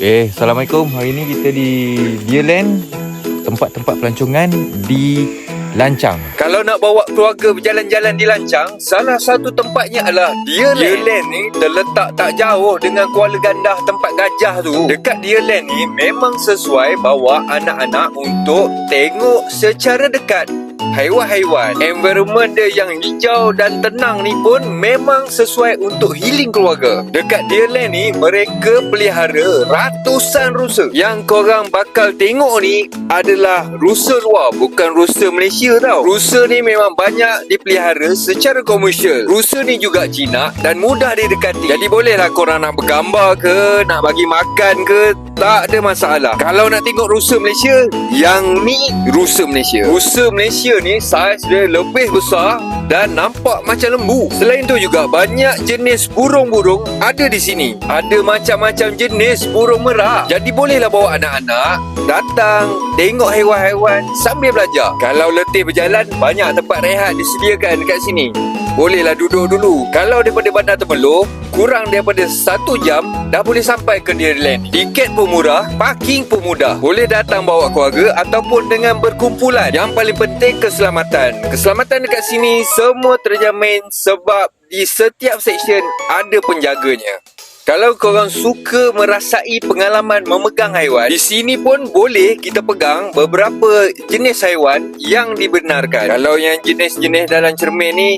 Assalamualaikum. Hari ni kita di Deerland, tempat-tempat pelancongan di Lancang. Kalau nak bawa keluarga berjalan-jalan di Lancang, salah satu tempatnya adalah Deerland. Deerland ni terletak tak jauh dengan Kuala Gandah tempat gajah tu. Dekat Deerland ni memang sesuai bawa anak-anak untuk tengok secara dekat haiwan-haiwan. Environment dia yang hijau dan tenang ni pun memang sesuai untuk healing keluarga. Dekat Deerland ni mereka pelihara ratusan rusa. Yang korang bakal tengok ni adalah rusa luar, bukan rusa Malaysia tau. Rusa ni memang banyak dipelihara secara komersial. Rusa ni juga jinak dan mudah didekati. Jadi bolehlah korang nak bergambar ke, nak bagi makan ke, tak ada masalah. Kalau nak tengok rusa Malaysia, yang ni rusa Malaysia. Rusa Malaysia ni saiz dia lebih besar dan nampak macam lembu. Selain tu juga banyak jenis burung-burung ada di sini. Ada macam-macam jenis burung merah. Jadi bolehlah bawa anak-anak datang tengok haiwan-haiwan sambil belajar. Kalau letih berjalan, banyak tempat rehat disediakan dekat sini. Bolehlah duduk dulu. Kalau daripada Bandar Temerloh, kurang daripada 1 jam dah boleh sampai ke Deerland. Tiket pun murah, parking pun mudah. Boleh datang bawa keluarga ataupun dengan berkumpulan. Yang paling penting keselamatan. Keselamatan dekat sini semua terjamin sebab di setiap seksyen ada penjaganya. Kalau korang suka merasai pengalaman memegang haiwan, di sini pun boleh kita pegang beberapa jenis haiwan yang dibenarkan. Kalau yang jenis-jenis dalam cermin ni,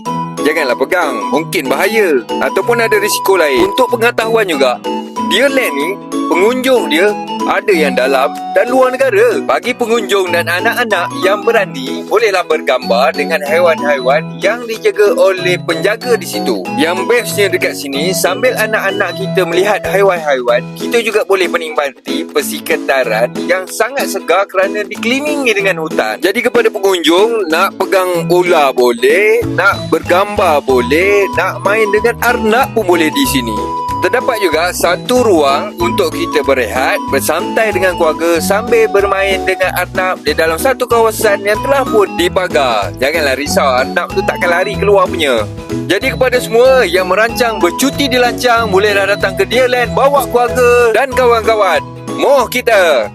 janganlah pegang, mungkin bahaya ataupun ada risiko lain. Untuk pengetahuan juga, Deerland ni pengunjung dia ada yang dalam dan luar negara. Bagi pengunjung dan anak-anak yang berani, bolehlah bergambar dengan haiwan-haiwan yang dijaga oleh penjaga di situ. Yang bestnya dekat sini, sambil anak-anak kita melihat haiwan-haiwan, kita juga boleh menikmati persekitaran yang sangat segar kerana dikelilingi dengan hutan. Jadi kepada pengunjung, nak pegang ular boleh, nak bergambar boleh, nak main dengan arnab pun boleh di sini. Terdapat juga satu ruang untuk kita berehat, bersantai dengan keluarga sambil bermain dengan arnab di dalam satu kawasan yang telah pun dipagar. Janganlah risau, arnab tu takkan lari keluar punya. Jadi kepada semua yang merancang bercuti di Lancang, bolehlah datang ke Deerland, bawa keluarga dan kawan-kawan. Moh kita!